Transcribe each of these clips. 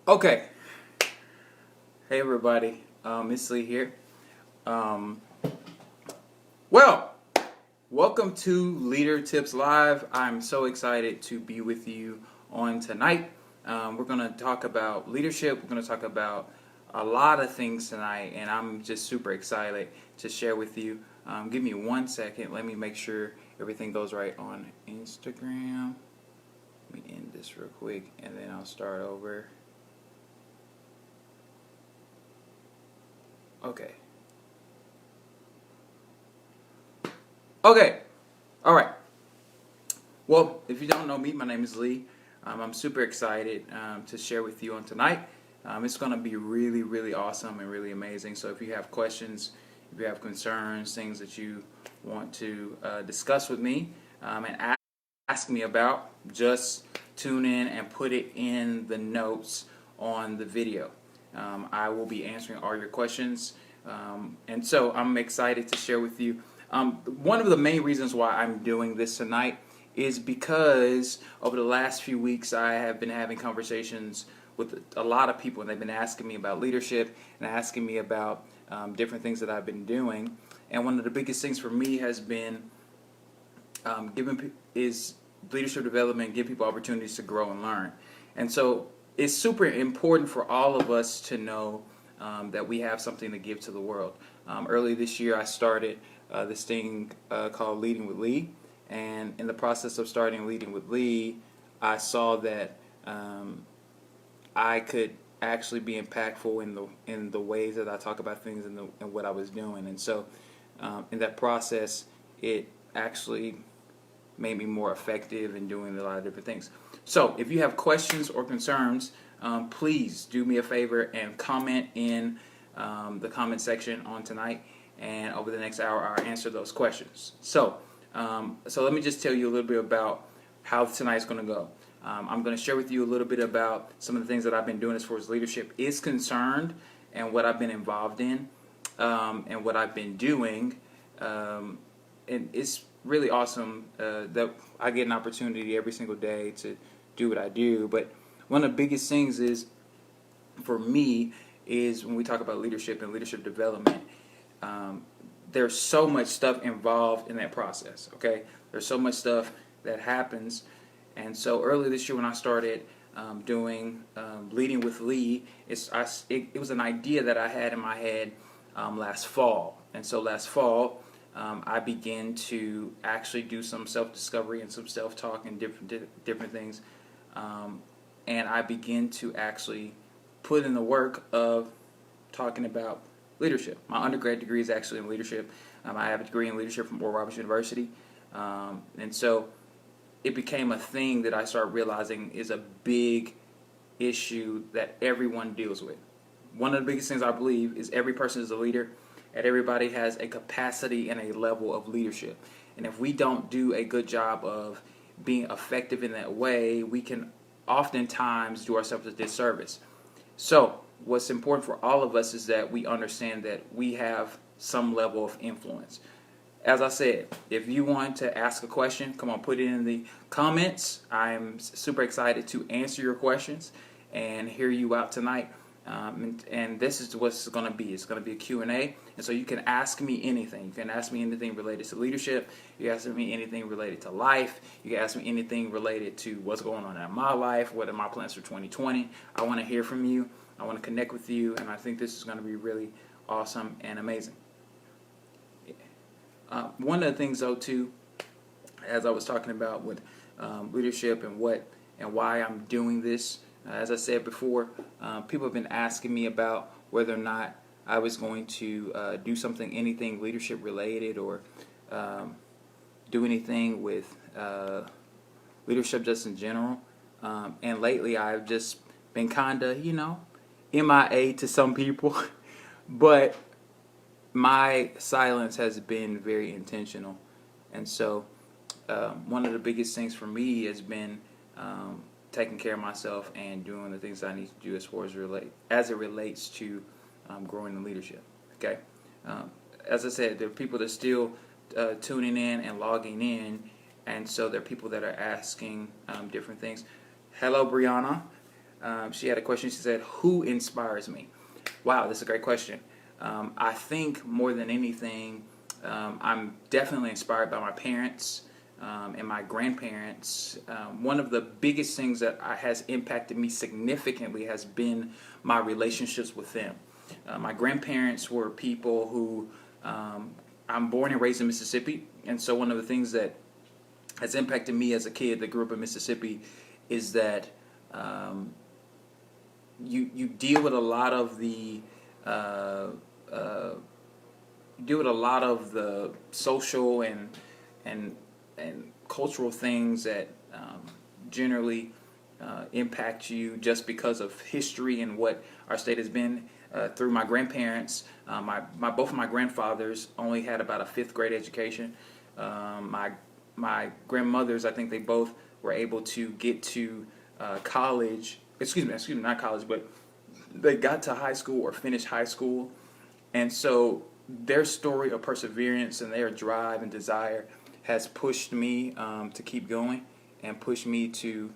Okay. Hey everybody, it's Lee here. Well, welcome to Leader Tips Live. I'm so excited to be with you on tonight. We're going to talk about leadership. We're going to talk about a lot of things tonight, and I'm just super excited to share with you. Give me 1 second. Let me make sure everything goes right on Instagram. Let me end this real quick, and then I'll start over. Okay. All right. Well, if you don't know me, my name is Lee. I'm super excited to share with you on tonight. It's going to be really, really awesome and really amazing. So if you have questions, if you have concerns, things that you want to discuss with me and ask me about, just tune in and put it in the notes on the video. I will be answering all your questions. And so I'm excited to share with you. One of the main reasons why I'm doing this tonight is because over the last few weeks I have been having conversations with a lot of people, and they've been asking me about leadership and asking me about different things that I've been doing. And one of the biggest things for me has been is leadership development, give people opportunities to grow and learn. And so it's super important for all of us to know that we have something to give to the world. Early this year, I started this thing called Leading with Lee, and in the process of starting Leading with Lee, I saw that I could actually be impactful in the ways that I talk about things and what I was doing. And so in that process, it actually made me more effective in doing a lot of different things. So if you have questions or concerns, please do me a favor and comment in the comment section on tonight, and over the next hour I'll answer those questions. So let me just tell you a little bit about how tonight's going to go. I'm going to share with you a little bit about some of the things that I've been doing as far as leadership is concerned, and what I've been involved in, and what I've been doing. And it's really awesome that I get an opportunity every single day to do what I do. But one of the biggest things is, for me, is when we talk about leadership and leadership development, there's so much stuff involved in that process. Okay, there's so much stuff that happens. And so early this year when I started doing Leading with Lee, it was an idea that I had in my head last fall. And so last fall, I began to actually do some self-discovery and some self-talk and different things. And I began to actually put in the work of talking about leadership. My undergrad degree is actually in leadership. I have a degree in leadership from Oral Roberts University. And so it became a thing that I started realizing is a big issue that everyone deals with. One of the biggest things I believe is every person is a leader, and everybody has a capacity and a level of leadership. And if we don't do a good job of being effective in that way, we can oftentimes do ourselves a disservice. So what's important for all of us is that we understand that we have some level of influence. As I said, if you want to ask a question, come on, put it in the comments. I'm super excited to answer your questions and hear you out tonight. And this is what it's going to be. It's going to be a Q&A. And so you can ask me anything. You can ask me anything related to leadership. You can ask me anything related to life. You can ask me anything related to what's going on in my life, what are my plans for 2020. I want to hear from you. I want to connect with you. And I think this is going to be really awesome and amazing. One of the things, though, too, as I was talking about with leadership and why I'm doing this, as I said before, people have been asking me about whether or not I was going to do anything leadership related, or do anything with leadership just in general. And lately I've just been kind of, MIA to some people, but my silence has been very intentional. And so one of the biggest things for me has been taking care of myself and doing the things I need to do as far as it relates to growing in leadership. Okay, as I said, there are people that are still tuning in and logging in, and so there are people that are asking different things. Hello, Brianna. She had a question. She said, "Who inspires me?" Wow, that's a great question. I think more than anything, I'm definitely inspired by my parents and my grandparents. One of the biggest things that has impacted me significantly has been my relationships with them. My grandparents were people who I'm born and raised in Mississippi, and so one of the things that has impacted me as a kid that grew up in Mississippi is that you deal with a lot of the social and cultural things that generally impact you just because of history and what our state has been. Through my grandparents, both of my grandfathers only had about a fifth grade education. My grandmothers, I think they both were able to get to college. Excuse me, not college, but they got to high school or finished high school, and so their story of perseverance and their drive and desire has pushed me to keep going and pushed me to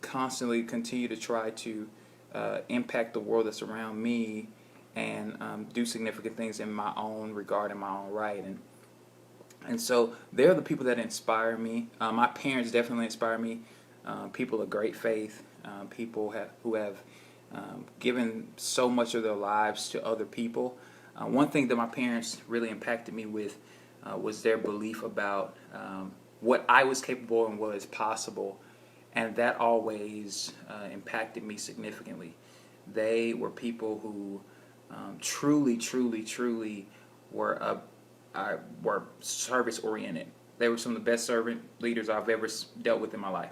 constantly continue to try to impact the world that's around me and do significant things in my own regard, in my own right. And so they're the people that inspire me. My parents definitely inspire me. People of great faith, people who have given so much of their lives to other people. One thing that my parents really impacted me with was their belief about what I was capable and what is possible, and that always impacted me significantly. They were people who truly were service oriented. They were some of the best servant leaders I've ever dealt with in my life.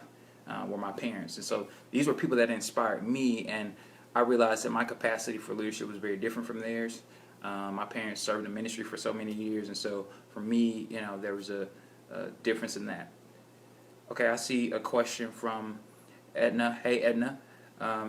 Were my parents, and so these were people that inspired me, and I realized that my capacity for leadership was very different from theirs. My parents served in ministry for so many years, and so for me, there was a difference in that. Okay, I see a question from Edna. Hey, Edna.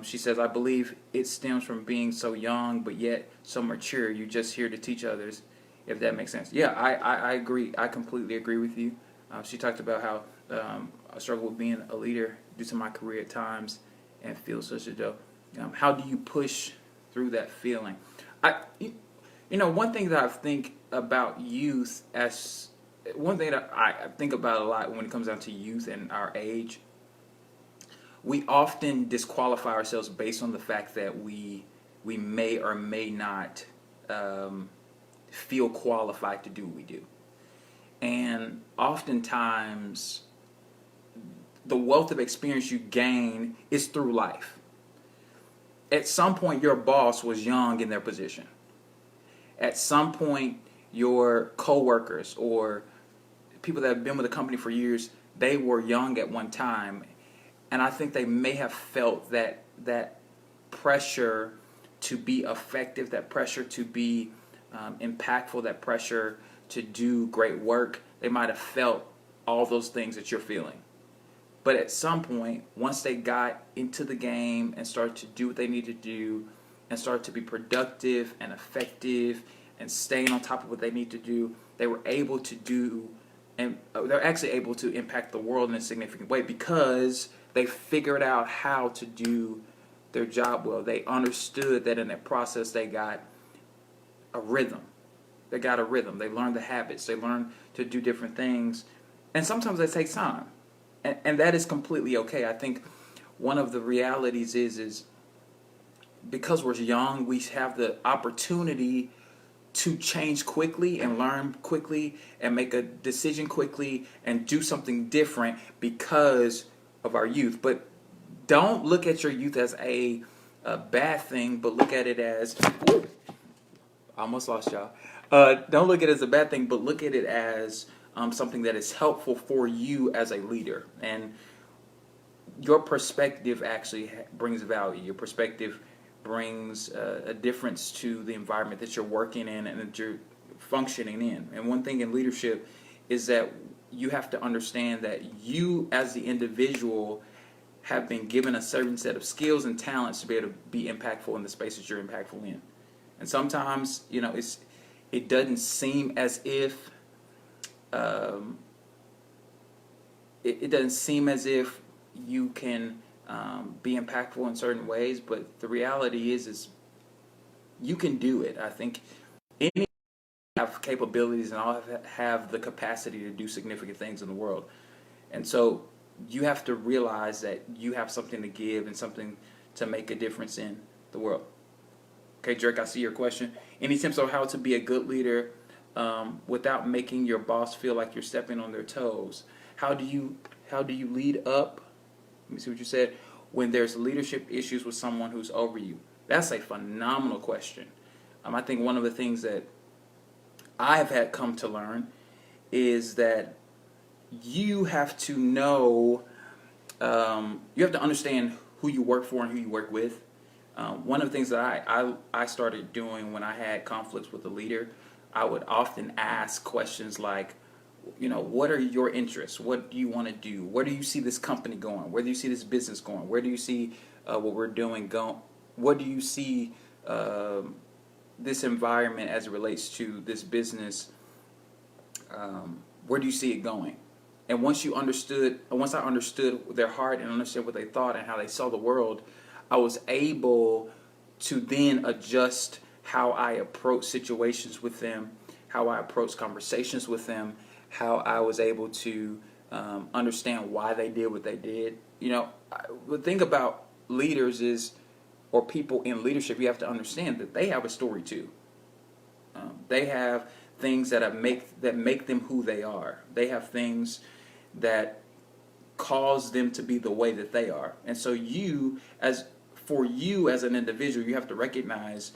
She says, "I believe it stems from being so young, but yet so mature. You're just here to teach others." If that makes sense. Yeah, I agree. I completely agree with you. She talked about how I struggle with being a leader due to my career at times and feel such a dope. How do you push through that feeling? One thing that I think about youth one thing that I think about a lot when it comes down to youth and our age, we often disqualify ourselves based on the fact that we may or may not feel qualified to do what we do. And oftentimes, the wealth of experience you gain is through life. At some point, your boss was young in their position. At some point, your coworkers or people that have been with the company for years, they were young at one time. And I think they may have felt that pressure to be effective, that pressure to be impactful, that pressure to do great work. They might have felt all those things that you're feeling. But at some point, once they got into the game and started to do what they need to do and started to be productive and effective and staying on top of what they need to do, they were able to do, and they're actually able to impact the world in a significant way because they figured out how to do their job well. They understood that in that process they got a rhythm. They got a rhythm. They learned the habits. They learned to do different things. And sometimes that takes time. And that is completely okay. I think one of the realities is because we're young, we have the opportunity to change quickly and learn quickly and make a decision quickly and do something different because of our youth. But don't look at your youth as a bad thing, but look at it as... Ooh, I almost lost y'all. Don't look at it as a bad thing, but look at it as something that is helpful for you as a leader. And your perspective actually brings value. Your perspective brings a difference to the environment that you're working in and that you're functioning in. And one thing in leadership is that you have to understand that you as the individual have been given a certain set of skills and talents to be able to be impactful in the spaces you're impactful in. And sometimes, it doesn't seem as if it doesn't seem as if you can be impactful in certain ways, but the reality is you can do it. I think any have capabilities and all have the capacity to do significant things in the world. And so you have to realize that you have something to give and something to make a difference in the world. Okay, Drake, I see your question. Any tips on how to be a good leader without making your boss feel like you're stepping on their toes? How do you lead up? Let me see what you said. When there's leadership issues with someone who's over you, that's a phenomenal question. I think one of the things that I have had come to learn is that you have to know, you have to understand who you work for and who you work with. One of the things that I started doing when I had conflicts with a leader, I would often ask questions like, what are your interests? What do you want to do? Where do you see this company going? Where do you see this business going? Where do you see what we're doing going? What do you see this environment as it relates to this business? Where do you see it going? And once I understood their heart and understood what they thought and how they saw the world, I was able to then adjust how I approach situations with them, how I approach conversations with them, how I was able to understand why they did what they did. The thing about leaders or people in leadership, you have to understand that they have a story too. They have things that make them who they are. They have things that cause them to be the way that they are. And so for you as an individual, you have to recognize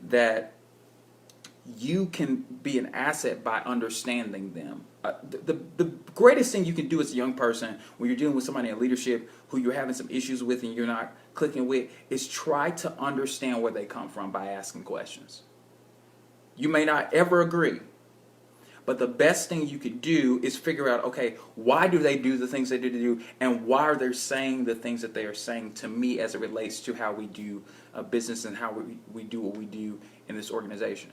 that you can be an asset by understanding them. The greatest thing you can do as a young person when you're dealing with somebody in leadership who you're having some issues with and you're not clicking with is try to understand where they come from by asking questions. You may not ever agree, but the best thing you could do is figure out, okay, why do they do the things they do, and why are they saying the things that they are saying to me as it relates to how we do business and how we do what we do in this organization.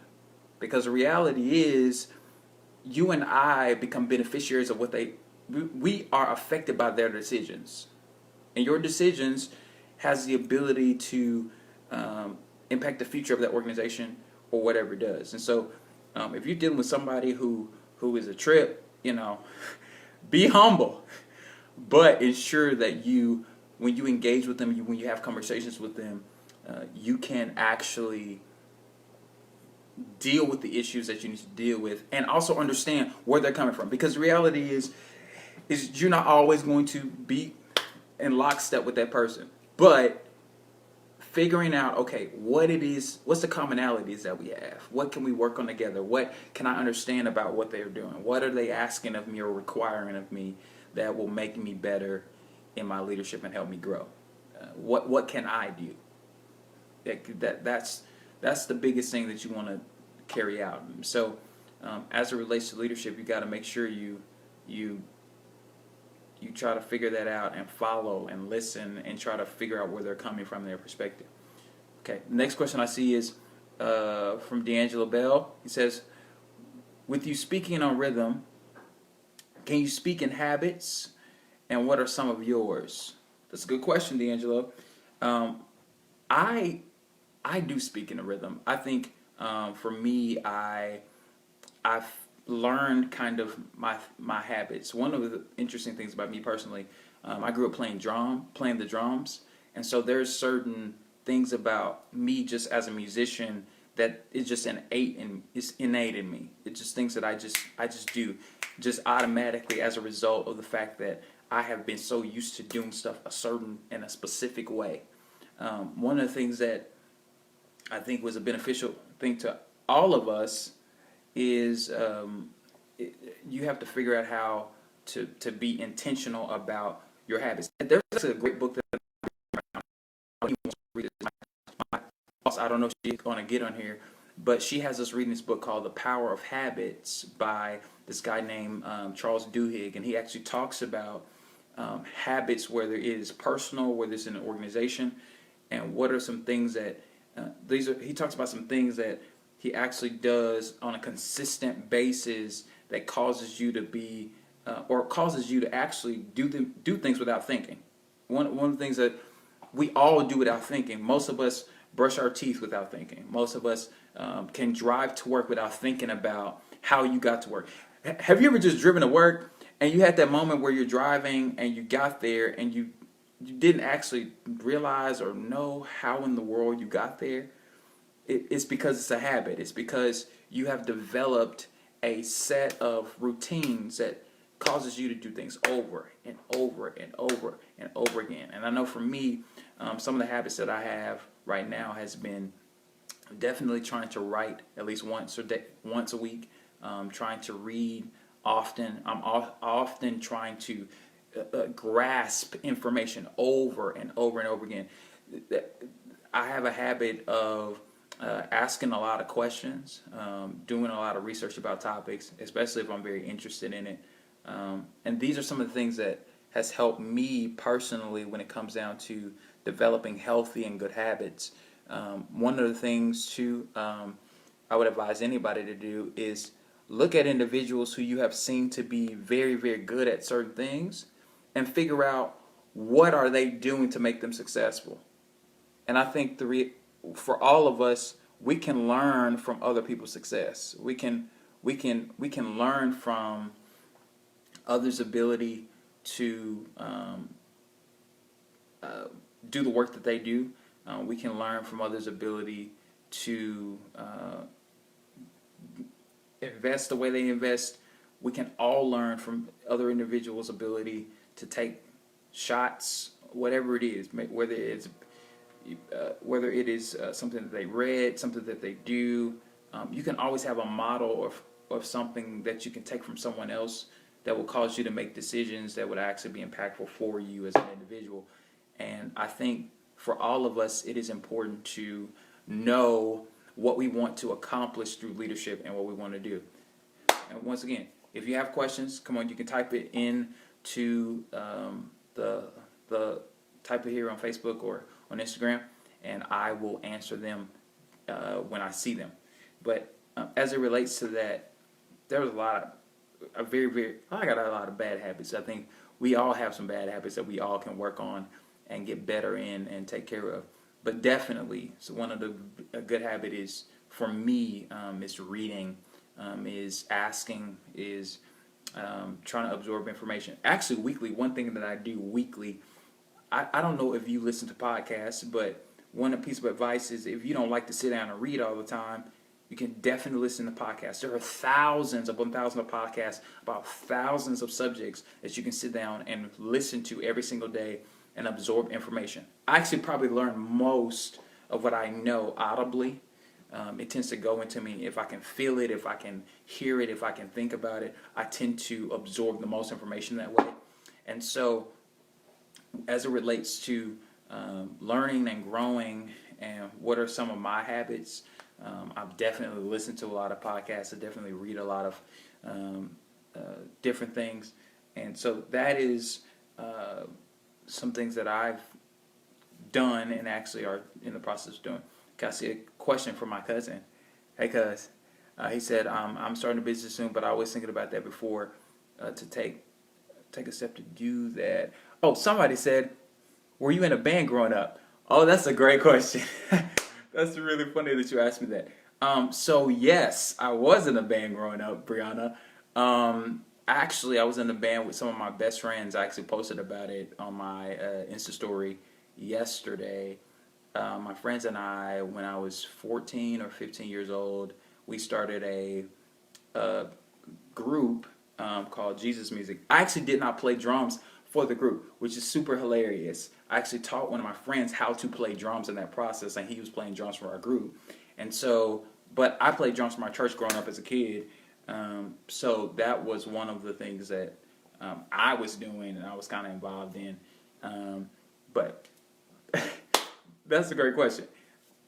Because the reality is, you and I become beneficiaries of we are affected by their decisions. And your decisions has the ability to impact the future of that organization or whatever it does. And so if you're dealing with somebody who is a trip, be humble, but ensure that when you engage with them, when you have conversations with them, you can actually deal with the issues that you need to deal with, and also understand where they're coming from. Because the reality is you're not always going to be in lockstep with that person, but figuring out, okay, what's the commonalities that we have? What can we work on together? What can I understand about what they're doing? What are they asking of me or requiring of me that will make me better in my leadership and help me grow? What can I do? That's the biggest thing that you want to carry out. So as it relates to leadership, you got to make sure you try to figure that out and follow and listen and try to figure out where they're coming from, their perspective. Okay, next question I see is from D'Angelo Bell. He says, with you speaking on rhythm, can you speak in habits, and what are some of yours? That's a good question, D'Angelo. I do speak in a rhythm. I think for me, I've learned kind of my habits. One of the interesting things about me personally, I grew up playing the drums, and so there's certain things about me just as a musician that is just innate in me. It's just things that I just do, just automatically as a result of the fact that I have been so used to doing stuff in a specific way. One of the things that I think was a beneficial thing to all of us is you have to figure out how to be intentional about your habits. There's a great book that I don't know if she's going to get on here, but she has us reading this book called The Power of Habits by this guy named Charles Duhigg, and he actually talks about habits, whether it is personal, whether it's in an organization, and what are some things that he talks about some things that he actually does on a consistent basis that causes you to be or causes you to actually do things without thinking. one of the things that we all do without thinking. Most of us brush our teeth without thinking. Most of us can drive to work without thinking about how you got to work. Have you ever just driven to work and you had that moment where you're driving and you got there and you didn't actually realize or know how in the world you got there? It's because it's a habit. It's because you have developed a set of routines that causes you to do things over and over and over and over again. And I know for me, some of the habits that I have right now has been definitely trying to write at least once a week, trying to read often. I'm often trying to grasp information over and over and over again. I have a habit of asking a lot of questions, doing a lot of research about topics, especially if I'm very interested in it. And these are some of the things that has helped me personally when it comes down to developing healthy and good habits. One of the things too, I would advise anybody to do is look at individuals who you have seen to be very, very good at certain things and figure out what are they doing to make them successful. And I think for all of us, we can learn from other people's success. We can learn from others' ability to do the work that they do. We can learn from others' ability to invest the way they invest. We can all learn from other individuals' ability to take shots, whatever it is, whether it is something that they read, something that they do. You can always have a model of something that you can take from someone else that will cause you to make decisions that would actually be impactful for you as an individual. And I think for all of us, it is important to know what we want to accomplish through leadership and what we want to do. And once again, if you have questions, come on, you can type it in to the type it here on Facebook or on Instagram, and I will answer them when I see them. But as it relates to that, there's a lot of I got a lot of bad habits. I think we all have some bad habits that we all can work on and get better in and take care of. But definitely, so one of a good habit is, for me, is reading, is asking, is trying to absorb information. Actually, weekly, one thing that I do weekly, I don't know if you listen to podcasts, but one piece of advice is if you don't like to sit down and read all the time, you can definitely listen to podcasts. There are thousands of podcasts about thousands of subjects that you can sit down and listen to every single day and absorb information. I actually probably learn most of what I know audibly. It tends to go into me. If I can feel it, if I can hear it, if I can think about it, I tend to absorb the most information that way. And so, as it relates to learning and growing and what are some of my habits, I've definitely listened to a lot of podcasts. I definitely read a lot of different things. And so that is some things that I've done and actually are in the process of doing. I see a question from my cousin. Hey, cuz. He said, I'm starting a business soon, but I was thinking about that before to take a step to do that. Oh, somebody said, were you in a band growing up? Oh, that's a great question. That's really funny that you asked me that. So yes, I was in a band growing up, Brianna. Actually, I was in a band with some of my best friends. I actually posted about it on my Insta story yesterday. My friends and I, when I was 14 or 15 years old, we started a group called Jesus Music. I actually did not play drums for the group, which is super hilarious. I actually taught one of my friends how to play drums in that process, and he was playing drums for our group. And so, but I played drums for my church growing up as a kid. So that was one of the things that I was doing and I was kind of involved in. But that's a great question.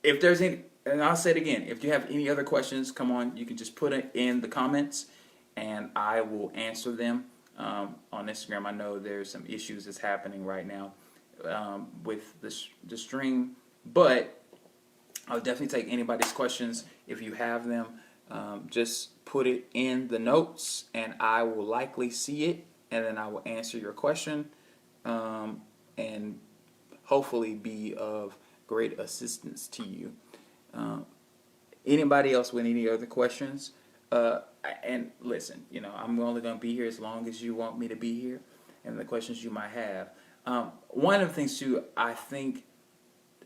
If there's any, and I'll say it again, if you have any other questions, come on, you can just put it in the comments and I will answer them on Instagram. I know there's some issues that's happening right now with the stream, but I'll definitely take anybody's questions if you have them. Just put it in the notes and I will likely see it and then I will answer your question. and hopefully be of great assistance to you. Um, Anybody else with any other questions? Uh, and listen, I'm only going to be here as long as you want me to be here, and the questions you might have. One of the things too, I think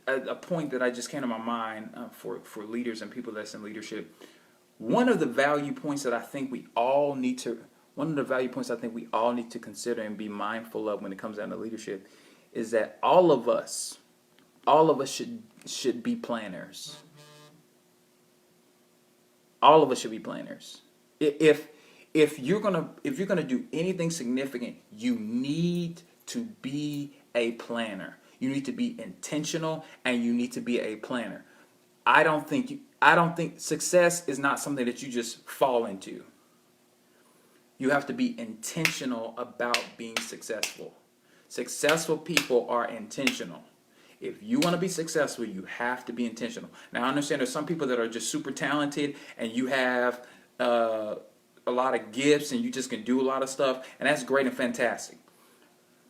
a point that I just came to my mind for leaders and people that's in leadership. One of the value points that I think we all need to one of the value points I think we all need to consider and be mindful of when it comes down to leadership is that all of us should be planners. All of us should be planners. If if you're gonna do anything significant, you need to be a planner. You need to be intentional, and you need to be a planner. I don't think success is not something that you just fall into. You have to be intentional about being successful. Successful people are intentional. If you want to be successful, you have to be intentional. Now, I understand there's some people that are just super talented and you have a lot of gifts and you just can do a lot of stuff, and that's great and fantastic.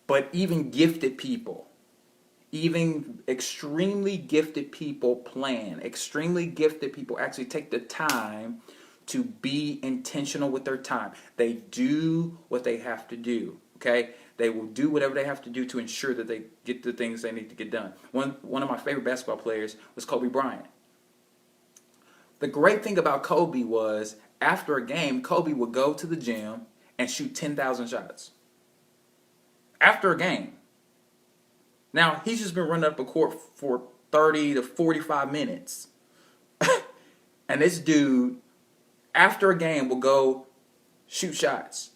But even gifted people, even extremely gifted people plan. Extremely gifted people actually take the time to be intentional with their time. They do what they have to do. Okay? They will do whatever they have to do to ensure that they get the things they need to get done. One of my favorite basketball players was Kobe Bryant. The great thing about Kobe was after a game, Kobe would go to the gym and shoot 10,000 shots. After a game. Now, he's just been running up a court for 30 to 45 minutes. And this dude, after a game, will go shoot shots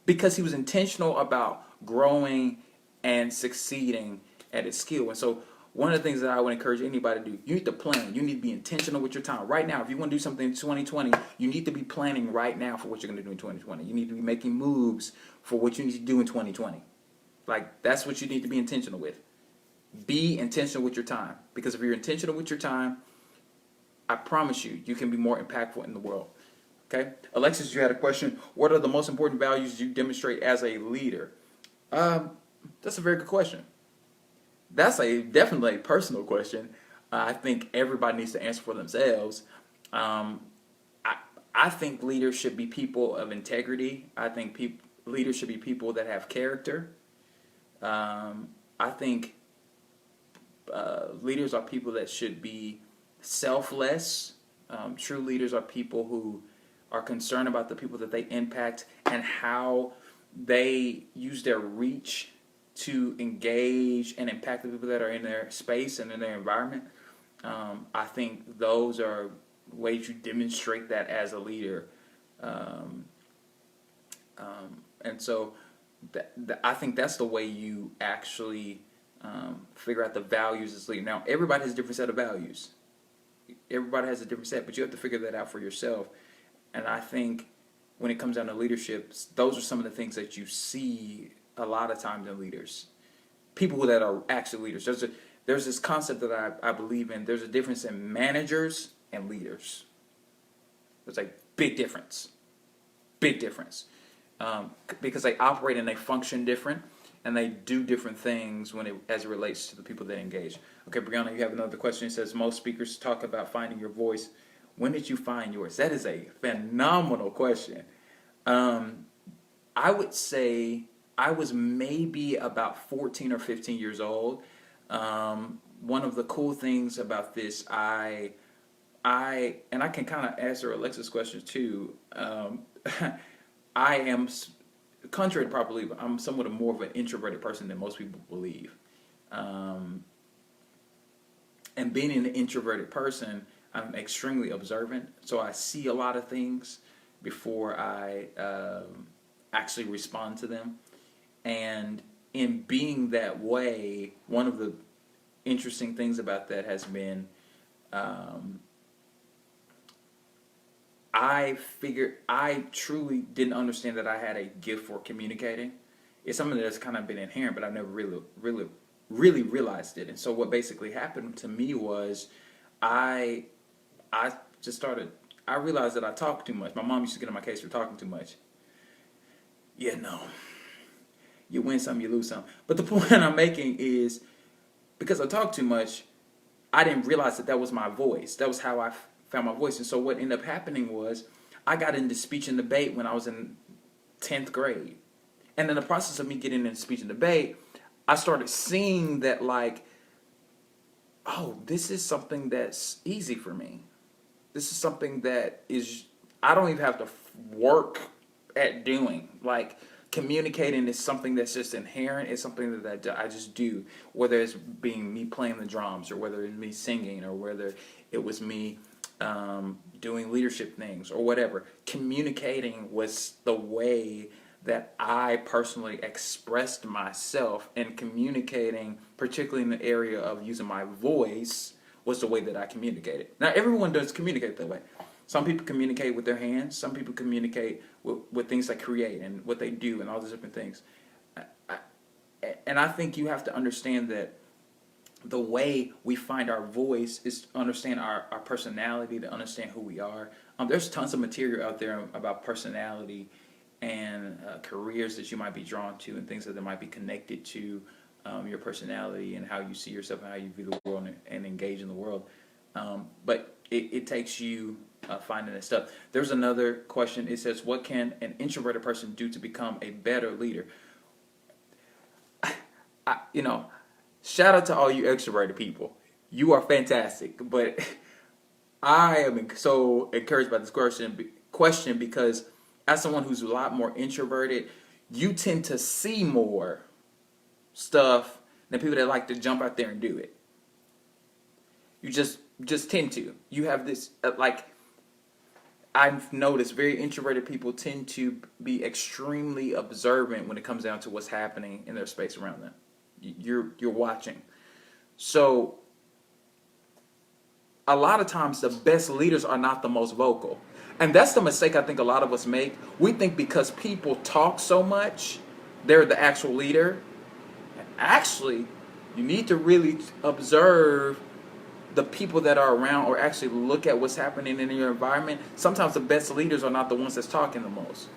because he was intentional about growing and succeeding at his skill. And so one of the things that I would encourage anybody to do, you need to plan. You need to be intentional with your time. Right now, if you want to do something in 2020, you need to be planning right now for what you're going to do in 2020. You need to be making moves for what you need to do in 2020. Like, that's what you need to be intentional with. Be intentional with your time. Because if you're intentional with your time, I promise you, you can be more impactful in the world. Okay? Alexis, you had a question. What are the most important values you demonstrate as a leader? That's a very good question. That's definitely a personal question. I think everybody needs to answer for themselves. Um, I think leaders should be people of integrity. I think leaders should be people that have character. I think leaders are people that should be selfless. True leaders are people who are concerned about the people that they impact and how they use their reach to engage and impact the people that are in their space and in their environment. I think those are ways you demonstrate that as a leader. And so I think that's the way you actually figure out the values as a leader. Now, everybody has a different set of values. Everybody has a different set, but you have to figure that out for yourself. And I think when it comes down to leadership, those are some of the things that you see a lot of times in leaders. People that are actually leaders. There's this concept that I believe in. There's a difference in managers and leaders. There's a big difference. Big difference. Because they operate and they function different, and they do different things as it relates to the people they engage. Okay, Brianna, you have another question. It says, most speakers talk about finding your voice. When did you find yours? That is a phenomenal question. I would say I was maybe about 14 or 15 years old. One of the cool things about this, and I can kind of answer Alexa's questions too. I am, contrary to popular belief, I'm somewhat more of an introverted person than most people believe. And being an introverted person, I'm extremely observant, so I see a lot of things before I actually respond to them. And in being that way, one of the interesting things about that has been I truly didn't understand that I had a gift for communicating. It's something that's kind of been inherent, but I've never really realized it. And so what basically happened to me was I just started. I realized that I talked too much. My mom used to get on my case for talking too much. Yeah, no. You win some, you lose some. But the point I'm making is because I talk too much, I didn't realize that that was my voice. That was how I found my voice. And so what ended up happening was I got into speech and debate when I was in 10th grade. And in the process of me getting into speech and debate, I started seeing that, like, oh, this is something that's easy for me. This is something that is, I don't even have to work at doing. Like, communicating is something that's just inherent. It's something that I just do. Whether it's being me playing the drums, or whether it's me singing, or whether it was me doing leadership things, or whatever. Communicating was the way that I personally expressed myself, and communicating, particularly in the area of using my voice, was the way that I communicated. Now, everyone does communicate that way. Some people communicate with their hands. Some people communicate with things they create and what they do and all those different things. And I think you have to understand that the way we find our voice is to understand our personality, to understand who we are. There's tons of material out there about personality and careers that you might be drawn to, and things that might be connected to your personality and how you see yourself and how you view the world and engage in the world. But it takes you finding that stuff. There's another question. It says, what can an introverted person do to become a better leader? Shout out to all you extroverted people. You are fantastic. But I am so encouraged by this question because as someone who's a lot more introverted, you tend to see more stuff than people that like to jump out there and do it. You just tend to. You have this, I've noticed very introverted people tend to be extremely observant when it comes down to what's happening in their space around them. You're watching. So a lot of times the best leaders are not the most vocal. And that's the mistake I think a lot of us make. We think because people talk so much, they're the actual leader. Actually, you need to really observe the people that are around, or actually look at what's happening in your environment. Sometimes the best leaders are not the ones that's talking the most.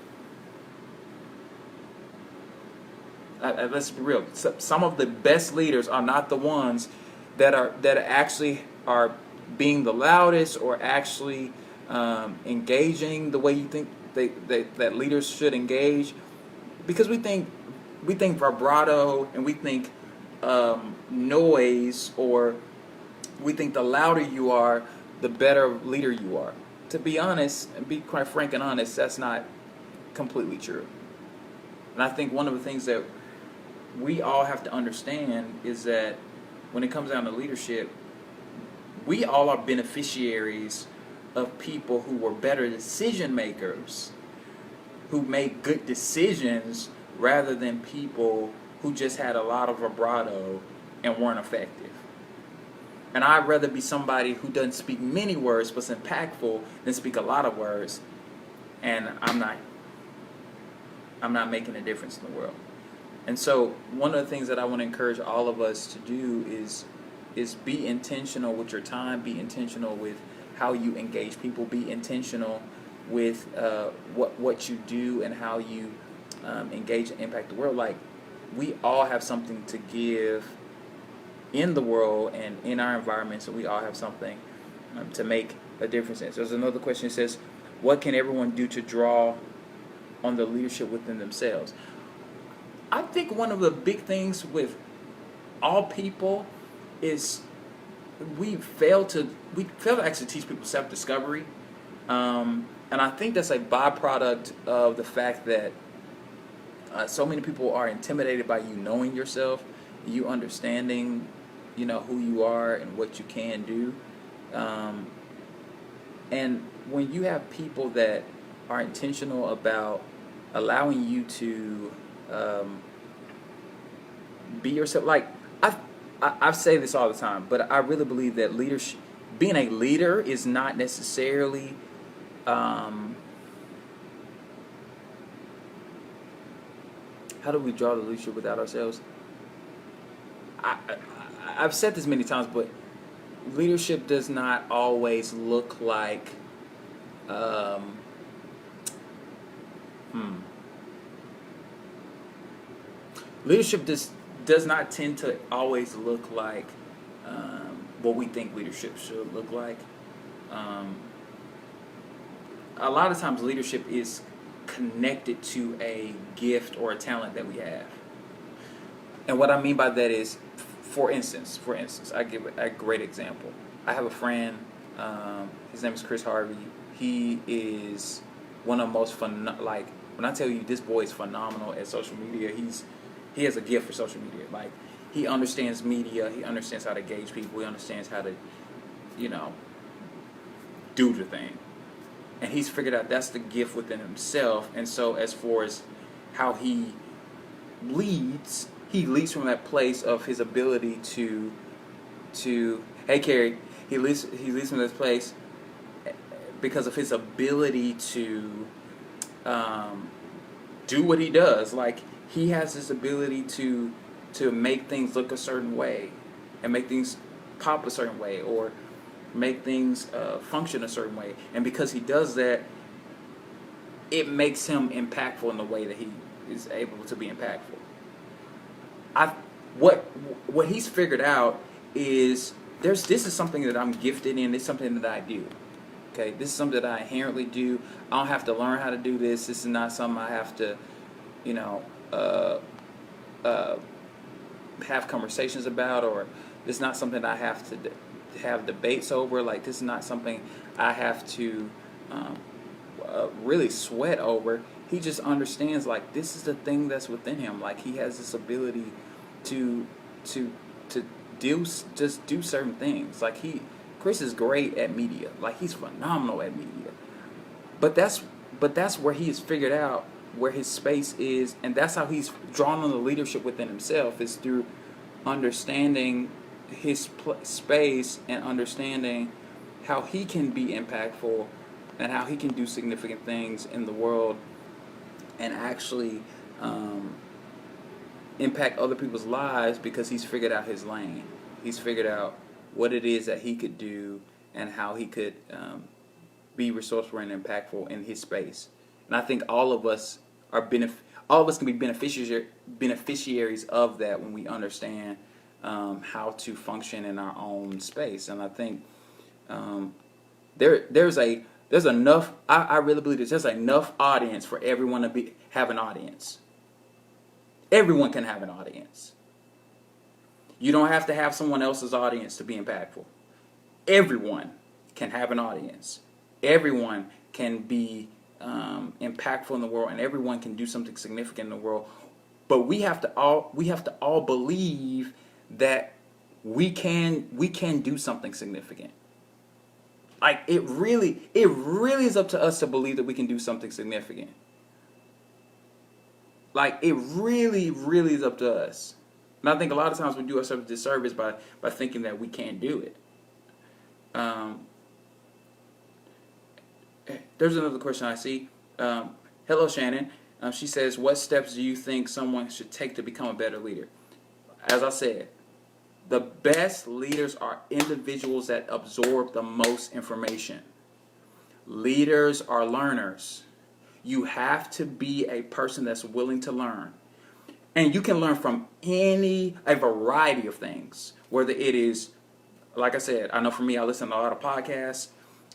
Let's be real. Some of the best leaders are not the ones that actually are being the loudest, or actually engaging the way you think that leaders should engage, because we think vibrato, and we think noise, or we think the louder you are, the better leader you are. To be honest, and be quite frank and honest, that's not completely true. And I think one of the things that we all have to understand is that when it comes down to leadership, we all are beneficiaries of people who were better decision makers, who made good decisions, rather than people who just had a lot of vibrato and weren't effective. And I'd rather be somebody who doesn't speak many words but's impactful than speak a lot of words, and I'm not making a difference in the world. And so one of the things that I want to encourage all of us to do is be intentional with your time, be intentional with how you engage people, be intentional with what you do and how you engage and impact the world. Like, we all have something to give in the world and in our environment, so we all have something to make a difference in. So there's another question that says, what can everyone do to draw on the leadership within themselves? I think one of the big things with all people is we fail to actually teach people self-discovery, and I think that's a byproduct of the fact that so many people are intimidated by you knowing yourself, you understanding, who you are and what you can do. And when you have people that are intentional about allowing you to be yourself, like I say this all the time, but I really believe that leadership, being a leader, is not necessarily how do we draw the leadership without ourselves? I've said this many times, but leadership does not always look like Leadership does not tend to always look like what we think leadership should look like. Um, a lot of times, leadership is connected to a gift or a talent that we have. And what I mean by that is, for instance, I give a great example. I have a friend. His name is Chris Harvey. He is one of the most like when I tell you this boy is phenomenal at social media. He has a gift for social media. Like he understands media. He understands how to gauge people. He understands how to, you know, do the thing. And he's figured out that's the gift within himself. And so as far as how he leads from that place of his ability to hey Carrie, he leads from this place because of his ability to do what he does. Like he has this ability to make things look a certain way and make things pop a certain way or make things function a certain way. And because he does that, it makes him impactful in the way that he is able to be impactful. What he's figured out is this is something that I'm gifted in. It's something that I do. Okay, this is something that I inherently do. I don't have to learn how to do this. This is not something I have to, you know, have conversations about, or it's not something I have to have debates over. Like this is not something I have to really sweat over. He just understands like this is the thing that's within him. Like he has this ability to do certain things. Like Chris is great at media. Like he's phenomenal at media. But that's where he has figured out where his space is, and that's how he's drawn on the leadership within himself, is through understanding his space and understanding how he can be impactful and how he can do significant things in the world and actually impact other people's lives because he's figured out his lane. He's figured out what it is that he could do and how he could be resourceful and impactful in his space. And I think all of us can be beneficiaries of that when we understand how to function in our own space. And I think there's enough. I really believe there's enough audience for everyone to have an audience. Everyone can have an audience. You don't have to have someone else's audience to be impactful. Everyone can have an audience. Everyone can be impactful in the world, and everyone can do something significant in the world. But we have to all believe that we can do something significant. Like it really is up to us to believe that we can do something significant. Like it really is up to us. And I think a lot of times we do ourselves a disservice by thinking that we can't do it. There's another question I see. Hello, Shannon. She says, what steps do you think someone should take to become a better leader? As I said, the best leaders are individuals that absorb the most information. Leaders are learners. You have to be a person that's willing to learn. And you can learn from a variety of things. Whether it is, like I said, I know for me, I listen to a lot of podcasts.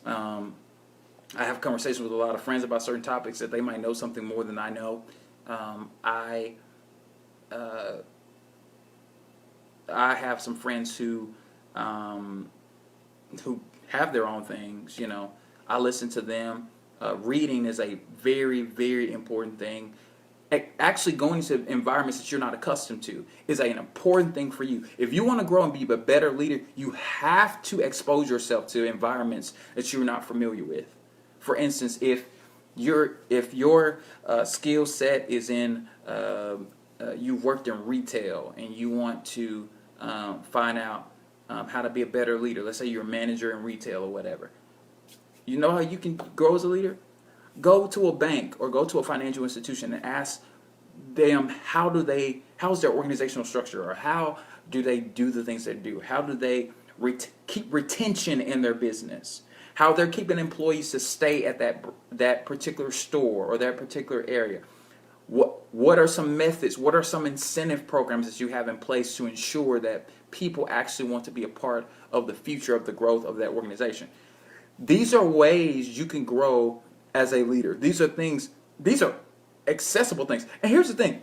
I have conversations with a lot of friends about certain topics that they might know something more than I know. I have some friends who have their own things. You know, I listen to them. Reading is a very, very important thing. Actually, going to environments that you're not accustomed to is an important thing for you. If you want to grow and be a better leader, you have to expose yourself to environments that you're not familiar with. For instance, if your skill set is in you've worked in retail and you want to find out how to be a better leader. Let's say you're a manager in retail or whatever. You know how you can grow as a leader? Go to a bank or go to a financial institution and ask them how's their organizational structure, or how do they do the things they do? How do they keep retention in their business? How they're keeping employees to stay at that particular store or that particular area? What are some methods? What are some incentive programs that you have in place to ensure that people actually want to be a part of the future of the growth of that organization? These are ways you can grow as a leader. These are things, these are accessible things. And here's the thing.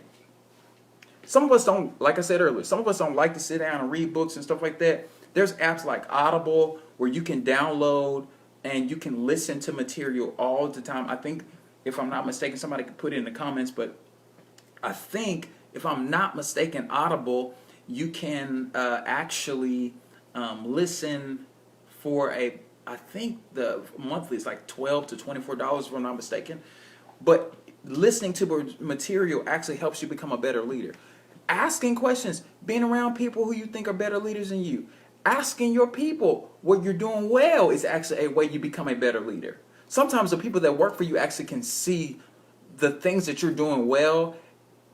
Some of us don't, like I said earlier, some of us don't like to sit down and read books and stuff like that. There's apps like Audible where you can download and you can listen to material all the time. I think, if I'm not mistaken, somebody could put it in the comments, but I think, if I'm not mistaken, Audible, you can actually listen for I think the monthly is like $12 to $24, if I'm not mistaken. But listening to material actually helps you become a better leader. Asking questions, being around people who you think are better leaders than you. Asking your people what you're doing well is actually a way you become a better leader. Sometimes the people that work for you actually can see the things that you're doing well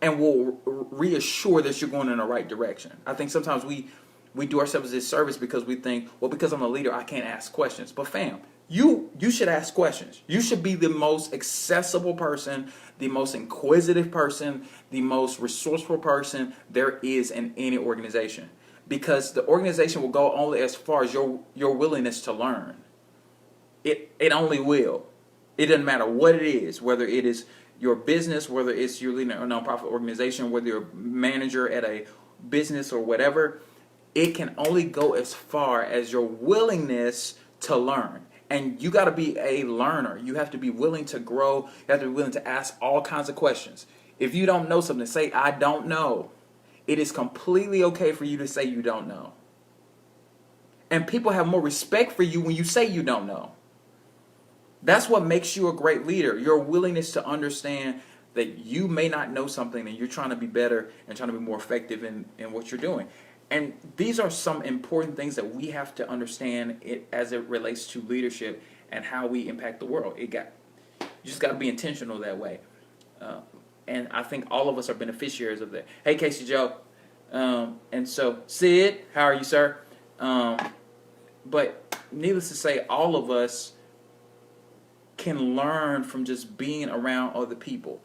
and will reassure that you're going in the right direction. I think sometimes we do ourselves this service because we think, well, because I'm a leader, I can't ask questions. But fam, you should ask questions. You should be the most accessible person, the most inquisitive person, the most resourceful person there is in any organization. Because the organization will go only as far as your willingness to learn. It only will. It doesn't matter what it is, whether it is your business, whether it's you're leading a nonprofit organization, whether you're a manager at a business or whatever. It can only go as far as your willingness to learn. And you got to be a learner. You have to be willing to grow. You have to be willing to ask all kinds of questions. If you don't know something, say, I don't know. It is completely okay for you to say you don't know. And people have more respect for you when you say you don't know. That's what makes you a great leader. Your willingness to understand that you may not know something and you're trying to be better and trying to be more effective in what you're doing. And these are some important things that we have to understand as it relates to leadership and how we impact the world. You just got to be intentional that way. And I think all of us are beneficiaries of that. Hey, Casey Joe. And so, Sid, how are you, sir? But needless to say, all of us can learn from just being around other people,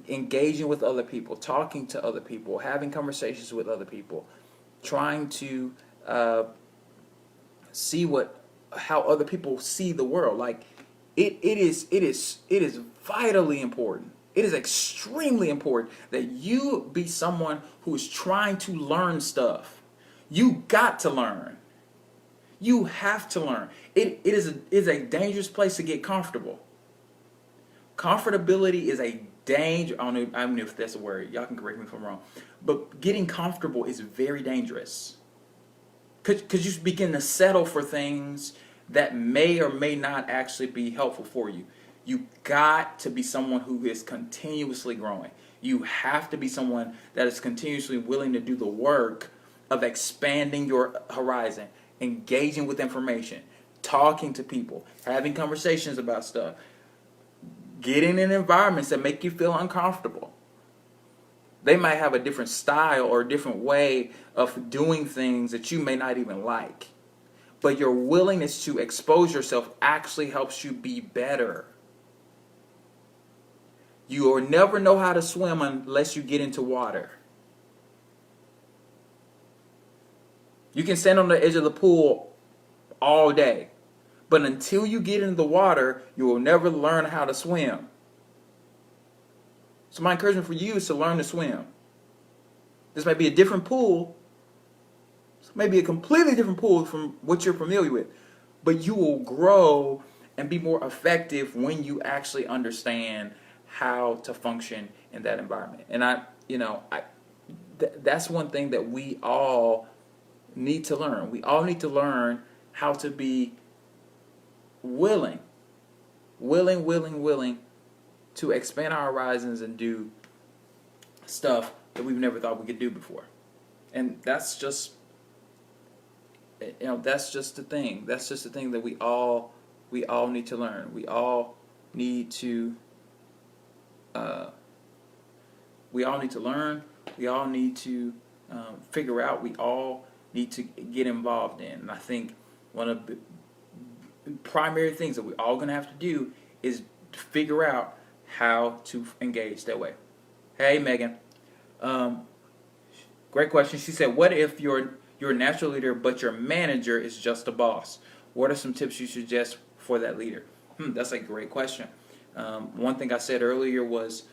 engaging with other people, talking to other people, having conversations with other people, trying to see how other people see the world. Like it is vitally important. It is extremely important that you be someone who is trying to learn stuff. You got to learn. You have to learn. It is a dangerous place to get comfortable. Comfortability is a danger. I don't know if that's a word. Y'all can correct me if I'm wrong. But getting comfortable is very dangerous. Because you begin to settle for things that may or may not actually be helpful for you. You got to be someone who is continuously growing. You have to be someone that is continuously willing to do the work of expanding your horizon, engaging with information, talking to people, having conversations about stuff, getting in environments that make you feel uncomfortable. They might have a different style or a different way of doing things that you may not even like. But your willingness to expose yourself actually helps you be better. You will never know how to swim unless you get into water. You can stand on the edge of the pool all day, but until you get into the water, you will never learn how to swim. So my encouragement for you is to learn to swim. This might be a different pool. This may be a completely different pool from what you're familiar with, but you will grow and be more effective when you actually understand how to function in that environment. And that's one thing that we all need to learn. We all need to learn how to be willing to expand our horizons and do stuff that we've never thought we could do before. And that's just the thing. That's just the thing that we all need to learn. We all need to learn. We all need to figure out. We all need to get involved in. And I think one of the primary things that we're all going to have to do is figure out how to engage that way. Hey, Megan. Um, Great question. She said, "What if you're a natural leader, but your manager is just a boss? What are some tips you suggest for that leader?" That's a great question. One thing I said earlier was,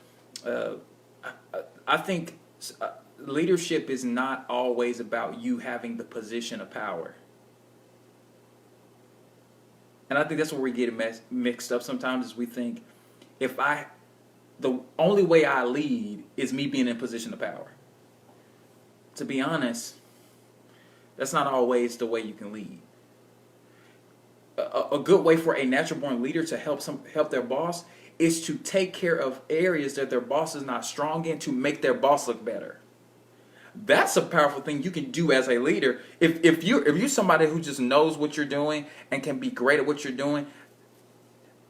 uh, I think leadership is not always about you having the position of power, and I think that's where we get it mixed up sometimes. Is we think if I the only way I lead is me being in position of power. To be honest, that's not always the way you can lead. A good way for a natural born leader to help their boss is to take care of areas that their boss is not strong in to make their boss look better. That's a powerful thing you can do as a leader. If you're somebody who just knows what you're doing and can be great at what you're doing,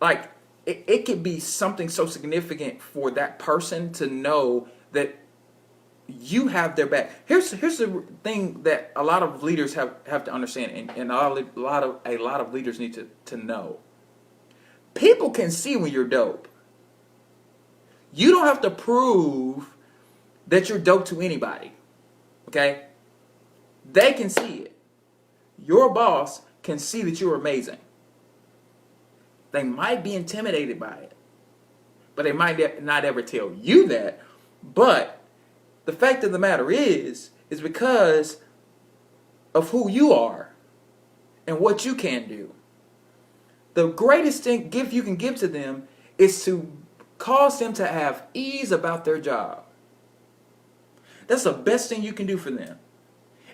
like it could be something so significant for that person to know that you have their back. Here's the thing that a lot of leaders have to understand, and a lot of leaders need to know. People can see when you're dope. You don't have to prove that you're dope to anybody. Okay? They can see it. Your boss can see that you're amazing. They might be intimidated by it, but they might not ever tell you that. But the fact of the matter is because of who you are and what you can do. The greatest gift you can give to them is to cause them to have ease about their job. That's the best thing you can do for them.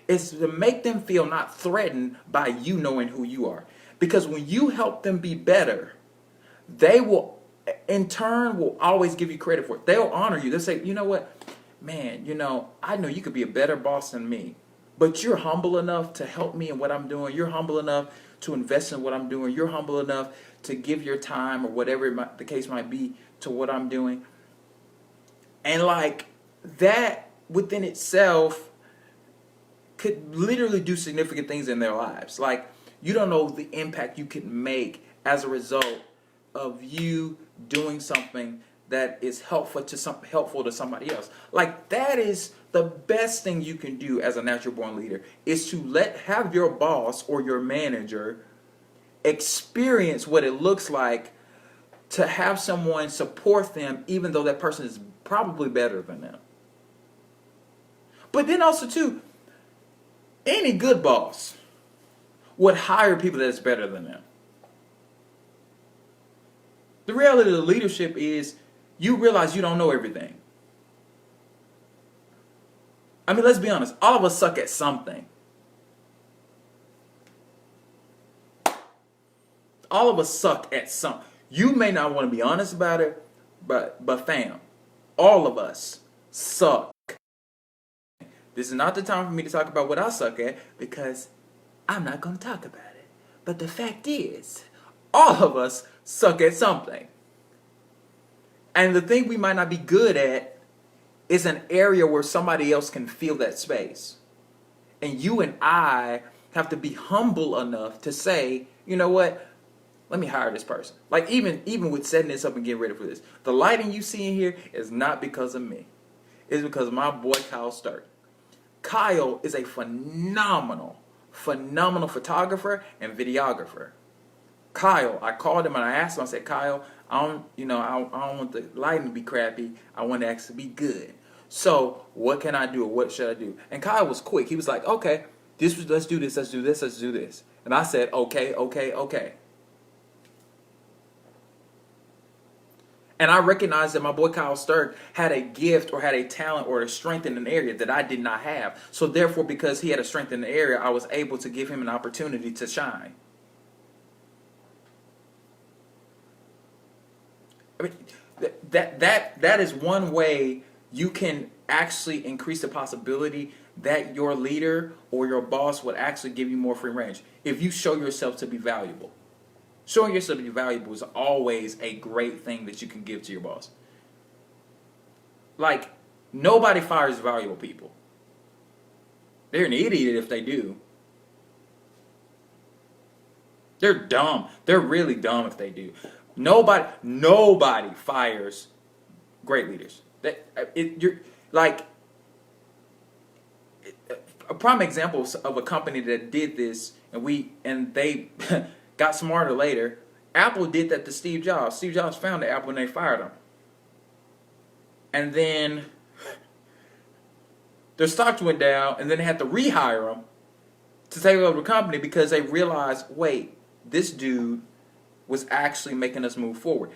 Is to make them feel not threatened by you knowing who you are. Because when you help them be better, they will, in turn, will always give you credit for it. They'll honor you. They'll say, you know what, man, I know you could be a better boss than me, but you're humble enough to help me in what I'm doing. You're humble enough to invest in what I'm doing. You're humble enough to give your time or whatever the case might be to what I'm doing. And like that within itself could literally do significant things in their lives. Like, you don't know the impact you can make as a result of you doing something that is helpful to somebody else. Like, that is the best thing you can do as a natural born leader, is to have your boss or your manager experience what it looks like to have someone support them even though that person is probably better than them. But then also too, any good boss would hire people that's better than them. The reality of leadership is you realize you don't know everything. I mean, let's be honest. All of us suck at something. All of us suck at something. You may not want to be honest about it, but fam, all of us suck. This is not the time for me to talk about what I suck at, because I'm not going to talk about it. But the fact is, all of us suck at something. And the thing we might not be good at is an area where somebody else can fill that space. And you and I have to be humble enough to say, you know what? Let me hire this person. Like, even with setting this up and getting ready for this, the lighting you see in here is not because of me. It's because of my boy Kyle Stark. Kyle is a phenomenal photographer and videographer. Kyle, I called him and I asked him, I said, Kyle, I don't want the lighting to be crappy. I want it to actually be good. So what can I do, or what should I do? And Kyle was quick. He was like, okay, let's do this. And I said, okay. And I recognized that my boy Kyle Sturck had a gift or had a talent or a strength in an area that I did not have. So therefore, because he had a strength in the area, I was able to give him an opportunity to shine. I mean, that is one way you can actually increase the possibility that your leader or your boss would actually give you more free range if you show yourself to be valuable. Showing yourself to be valuable is always a great thing that you can give to your boss. Like, nobody fires valuable people. They're an idiot if they do. They're dumb. They're really dumb if they do. Nobody fires great leaders. You're like a prime example of a company that did this, and they got smarter later. Apple did that to Steve Jobs. Steve Jobs founded Apple and they fired him, and then their stocks went down, and then they had to rehire him to take over the company because they realized, wait, this dude was actually making us move forward.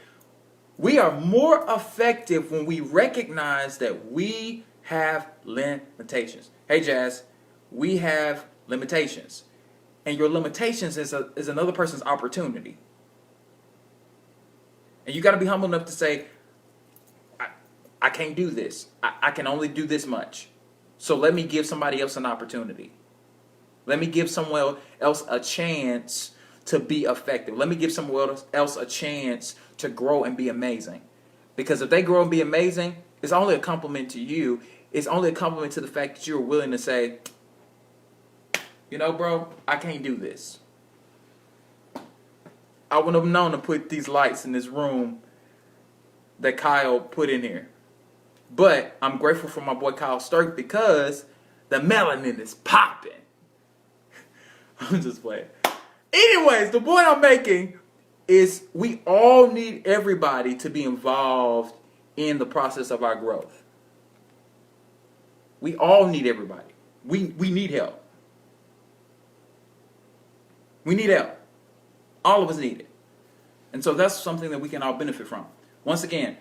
We are more effective when we recognize that we have limitations. Hey, Jazz, we have limitations. And your limitations is another person's opportunity. And you got to be humble enough to say, I can't do this. I can only do this much. So let me give somebody else an opportunity. Let me give someone else a chance to be effective. Let me give someone else a chance to grow and be amazing. Because if they grow and be amazing, it's only a compliment to you. It's only a compliment to the fact that you're willing to say, you know, bro, I can't do this. I wouldn't have known to put these lights in this room that Kyle put in here. But I'm grateful for my boy Kyle Sturk because the melanin is popping. I'm just playing. Anyways, the point I'm making is we all need everybody to be involved in the process of our growth. We all need everybody. We need help. We need help. All of us need it. And so that's something that we can all benefit from. Once again,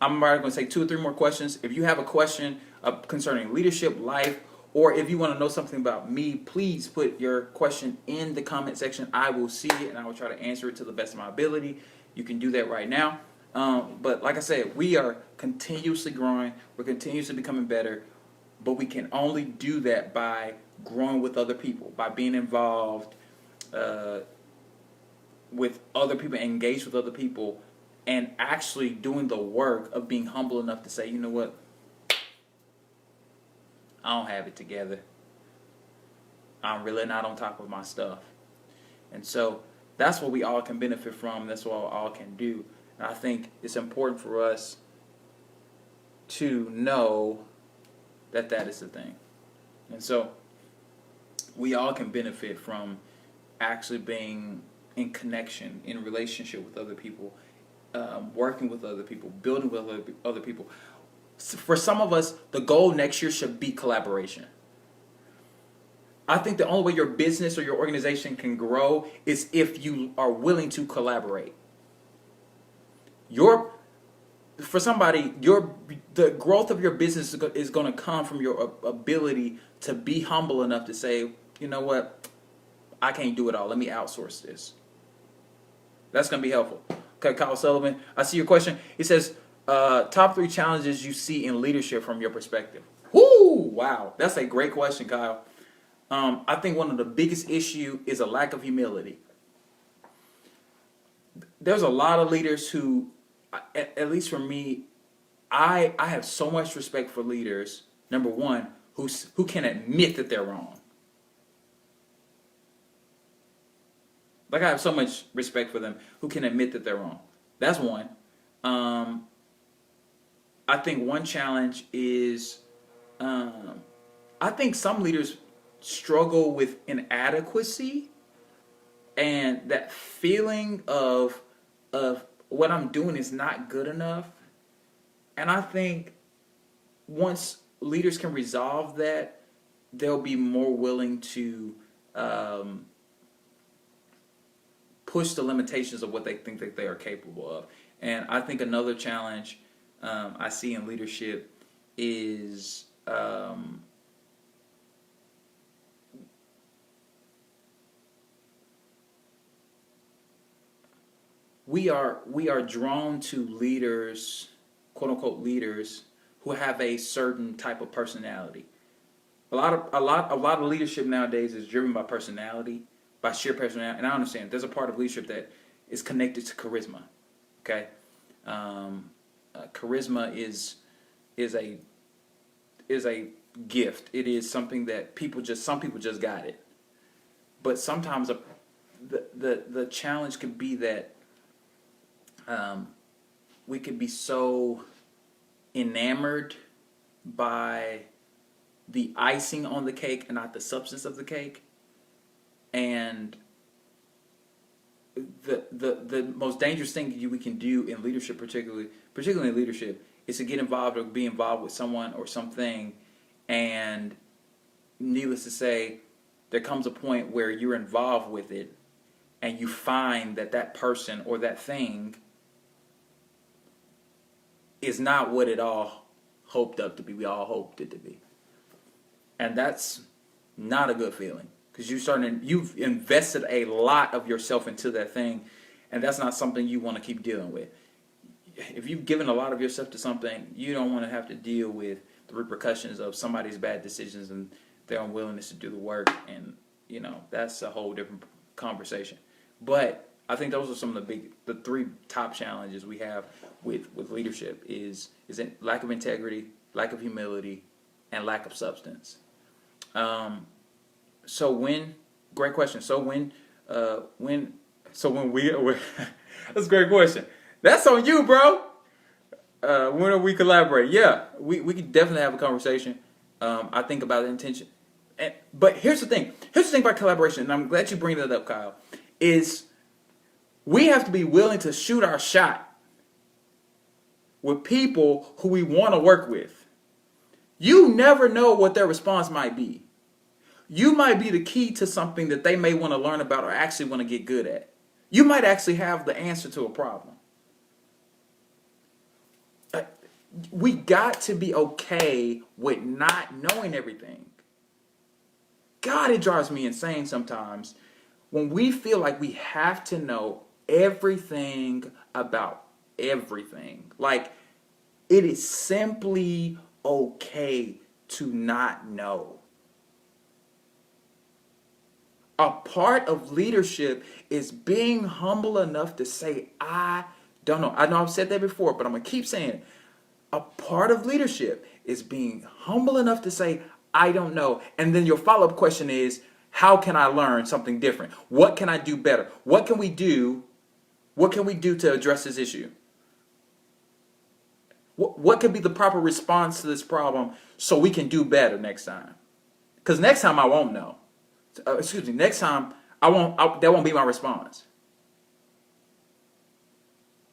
I'm going to say 2 or 3 more questions. If you have a question concerning leadership, life, or if you want to know something about me, please put your question in the comment section. I will see it and I will try to answer it to the best of my ability. You can do that right now. But like I said, we are continuously growing. We're continuously becoming better. But we can only do that by growing with other people, by being involved with other people, engaged with other people, and actually doing the work of being humble enough to say, you know what? I don't have it together. I'm really not on top of my stuff. And so that's what we all can benefit from. That's what we all can do. And I think it's important for us to know that that is the thing. And so we all can benefit from actually being in connection, in relationship with other people, working with other people, building with other people. For some of us, the goal next year should be collaboration. I think the only way your business or your organization can grow is if you are willing to collaborate. For somebody, the growth of your business is going to come from your ability to be humble enough to say, you know what, I can't do it all. Let me outsource this. That's going to be helpful. Okay, Kyle Sullivan, I see your question. He says, top 3 challenges you see in leadership from your perspective. Whoo! Wow, that's a great question, Kyle. I think one of the biggest issue is a lack of humility. There's a lot of leaders who, at least for me, I have so much respect for leaders. Number one, who can admit that they're wrong. Like, I have so much respect for them who can admit that they're wrong. That's one. I think one challenge is, I think some leaders struggle with inadequacy and that feeling of what I'm doing is not good enough. And I think once leaders can resolve that, they'll be more willing to push the limitations of what they think that they are capable of. And I think another challenge I see in leadership is we are drawn to leaders, quote unquote leaders, who have a certain type of personality. A lot of leadership nowadays is driven by personality, by sheer personality. And I understand there's a part of leadership that is connected to charisma. Okay, charisma is a gift. It is something that some people just got it. But sometimes the challenge could be that we could be so enamored by the icing on the cake and not the substance of the cake. And the most dangerous thing we can do in leadership, particularly in leadership, is to get involved or be involved with someone or something, and needless to say, there comes a point where you're involved with it, and you find that that person or that thing is not what it all hoped up to be. We all hoped it to be, and that's not a good feeling. Because you've invested a lot of yourself into that thing, and that's not something you want to keep dealing with. If you've given a lot of yourself to something, you don't want to have to deal with the repercussions of somebody's bad decisions and their unwillingness to do the work, and that's a whole different conversation. But I think those are some of the three top challenges we have with leadership is lack of integrity, lack of humility, and lack of substance. Great question. When we that's a great question. That's on you, bro. When are we collaborating? Yeah, we can definitely have a conversation. I think about the intention. But here's the thing. Here's the thing about collaboration, and I'm glad you bring that up, Kyle, is we have to be willing to shoot our shot with people who we want to work with. You never know what their response might be. You might be the key to something that they may want to learn about or actually want to get good at. You might actually have the answer to a problem. We got to be okay with not knowing everything. God, it drives me insane sometimes when we feel like we have to know everything about everything. Like, it is simply okay to not know. A part of leadership is being humble enough to say, I don't know. I know I've said that before, but I'm going to keep saying it. A part of leadership is being humble enough to say, I don't know. And then your follow-up question is, how can I learn something different? What can I do better? What can we do? What can we do to address this issue? What could be the proper response to this problem so we can do better next time? Because next time I won't know. Next time that won't be my response.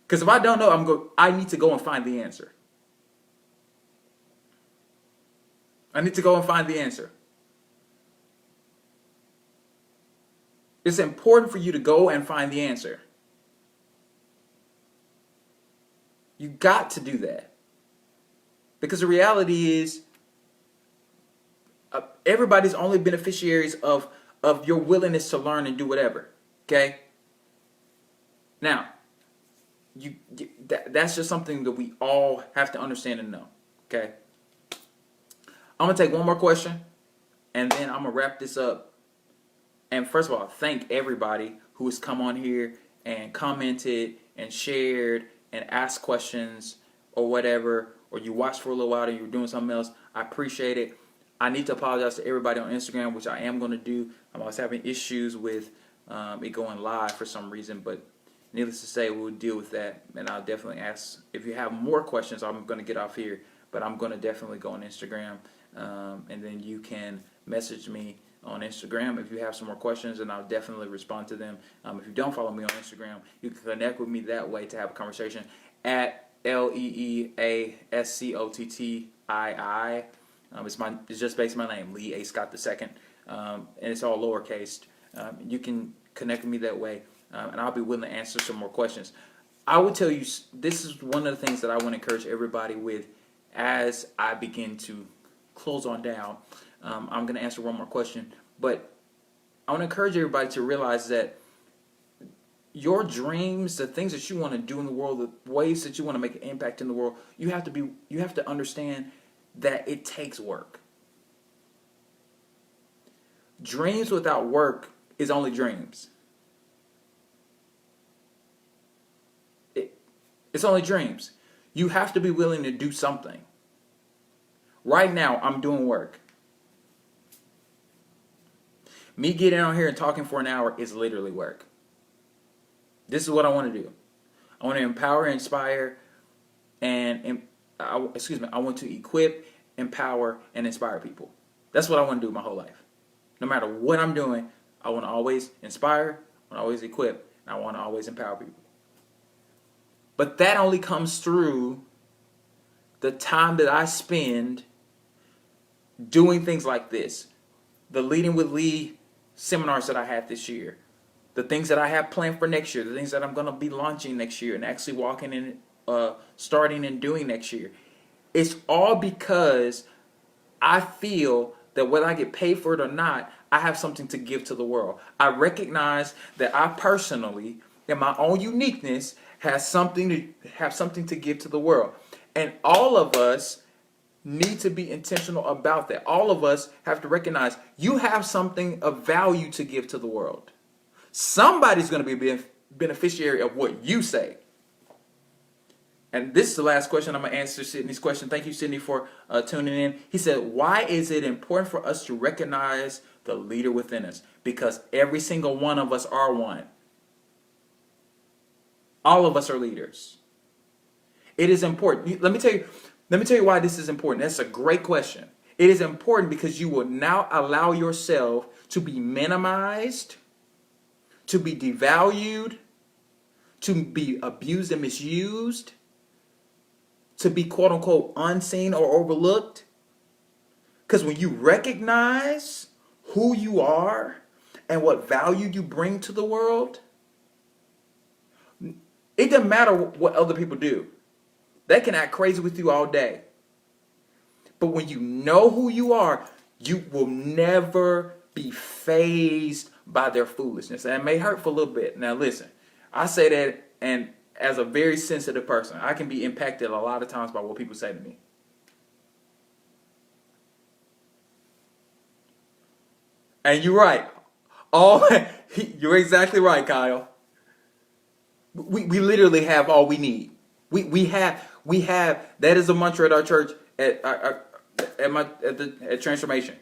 Because if I don't know, I need to go and find the answer. I need to go and find the answer. It's important for you to go and find the answer. You got to do that. Because the reality is, everybody's only beneficiaries of your willingness to learn and do whatever. Okay? Now, that's just something that we all have to understand and know. Okay? I'm going to take one more question, and then I'm going to wrap this up. And first of all, thank everybody who has come on here and commented and shared and asked questions or whatever, or you watched for a little while and you were doing something else. I appreciate it. I need to apologize to everybody on Instagram, which I am going to do. I was having issues with it going live for some reason, but needless to say, we'll deal with that. And I'll definitely ask if you have more questions. I'm going to get off here, but I'm going to definitely go on Instagram, and then you can message me on Instagram if you have some more questions, and I'll definitely respond to them. If you don't follow me on Instagram, you can connect with me that way to have a conversation at LeeAScottii. It's just basically my name, Lee A. Scott II, and it's all lowercase. You can connect with me that way, and I'll be willing to answer some more questions. I would tell you, this is one of the things that I want to encourage everybody with as I begin to close on down. I'm going to answer one more question, but I want to encourage everybody to realize that your dreams, the things that you want to do in the world, the ways that you want to make an impact in the world, you have to understand that it takes work. Dreams without work is only dreams. It's only dreams. You have to be willing to do something. Right now, I'm doing work. Me getting on here and talking for an hour is literally work. This is what I want to do. I want to empower, inspire, and I want to equip, empower, and inspire people. That's what I want to do my whole life. No matter what I'm doing, I want to always inspire, I want to always equip, and I want to always empower people. But that only comes through the time that I spend doing things like this. The Leading with Lee seminars that I had this year. The things that I have planned for next year. The things that I'm going to be launching next year and actually walking in, starting and doing next year. It's all because I feel that whether I get paid for it or not, I have something to give to the world. I recognize that I personally, in my own uniqueness, have something to give to the world. And all of us need to be intentional about that. All of us have to recognize you have something of value to give to the world. Somebody's going to be a beneficiary of what you say. And this is the last question. I'm going to answer Sydney's question. Thank you, Sydney, for tuning in. He said, why is it important for us to recognize the leader within us? Because every single one of us are one. All of us are leaders. It is important. Let me tell you why this is important. That's a great question. It is important because you will now allow yourself to be minimized, to be devalued, to be abused and misused, to be quote unquote unseen or overlooked. Because when you recognize who you are and what value you bring to the world, it doesn't matter what other people do. They can act crazy with you all day. But when you know who you are, you will never be fazed by their foolishness. And it may hurt for a little bit. Now listen, I say that and as a very sensitive person, I can be impacted a lot of times by what people say to me. And you're right. You're exactly right, Kyle. We literally have all we need. We have that is a mantra at our church at Transformation.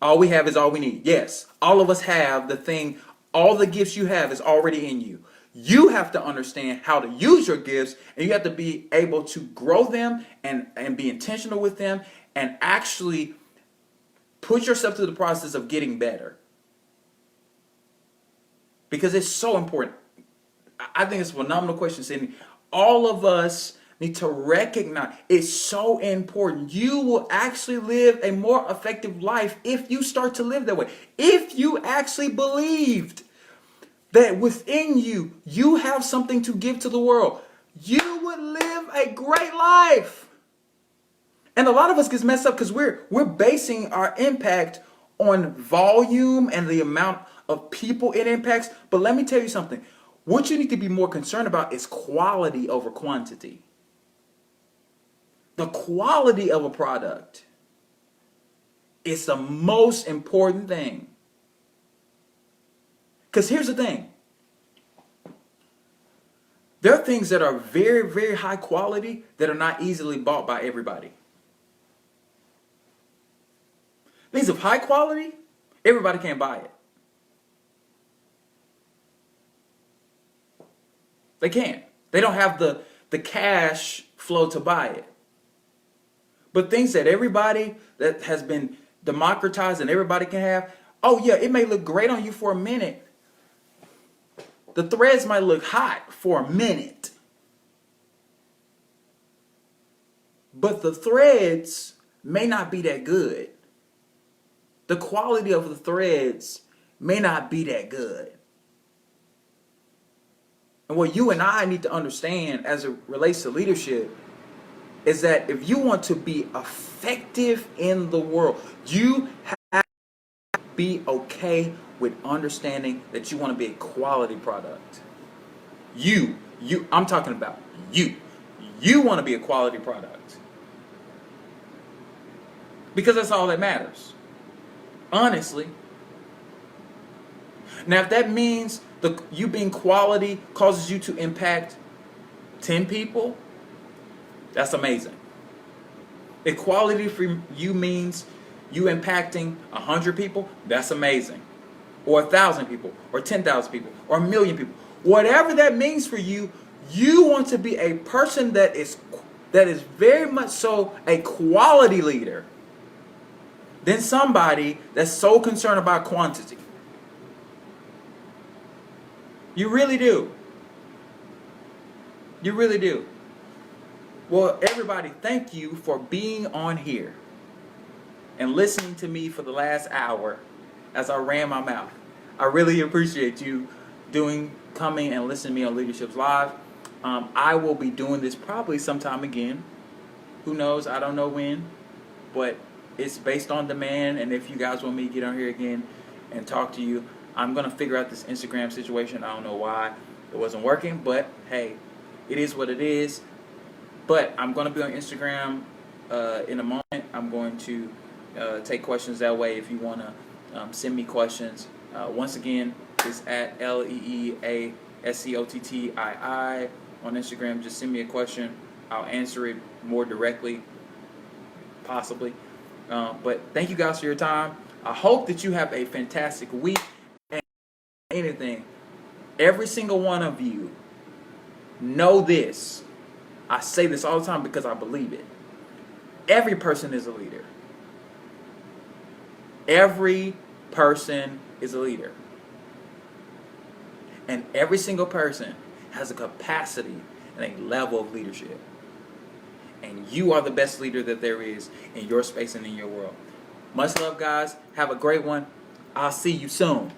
All we have is all we need. Yes, all of us have the thing. All the gifts you have is already in you. You have to understand how to use your gifts, and you have to be able to grow them and be intentional with them and actually put yourself through the process of getting better. Because it's so important. I think it's a phenomenal question, Sydney. All of us need to recognize it's so important. You will actually live a more effective life if you start to live that way. If you actually believed that within you, you have something to give to the world, you would live a great life. And a lot of us gets messed up because we're basing our impact on volume and the amount of people it impacts. But let me tell you something. What you need to be more concerned about is quality over quantity. The quality of a product is the most important thing. Because here's the thing. There are things that are very, very high quality that are not easily bought by everybody. Things of high quality, everybody can't buy it. They can't. They don't have the cash flow to buy it. But things that everybody, that has been democratized and everybody can have, oh yeah, it may look great on you for a minute. The threads might look hot for a minute. But the threads may not be that good. The quality of the threads may not be that good. And what you and I need to understand as it relates to leadership is that if you want to be effective in the world, you have to be okay with understanding that you want to be a quality product. I'm talking about you. You want to be a quality product. Because that's all that matters. Honestly. Now, if that means you being quality causes you to impact 10 people, that's amazing. Equality for you means you impacting 100 people, that's amazing. Or 1,000 people, or 10,000 people, or 1 million people. Whatever that means for you, you want to be a person that is that is very much so a quality leader than somebody that's so concerned about quantity. You really do. You really do. Well, everybody, thank you for being on here and listening to me for the last hour as I ran my mouth. I really appreciate you coming and listening to me on Leaderships Live. I will be doing this probably sometime again. Who knows? I don't know when, but it's based on demand. And if you guys want me to get on here again and talk to you, I'm going to figure out this Instagram situation. I don't know why it wasn't working, but hey, it is what it is. But I'm going to be on Instagram in a moment. I'm going to take questions that way if you want to send me questions. Once again, it's at LeeAscottii on Instagram. Just send me a question. I'll answer it more directly, possibly. But thank you guys for your time. I hope that you have a fantastic week. And anything, every single one of you know this. I say this all the time because I believe it. Every person is a leader. Every person is a leader. And every single person has a capacity and a level of leadership. And you are the best leader that there is in your space and in your world. Much love, guys. Have a great one. I'll see you soon.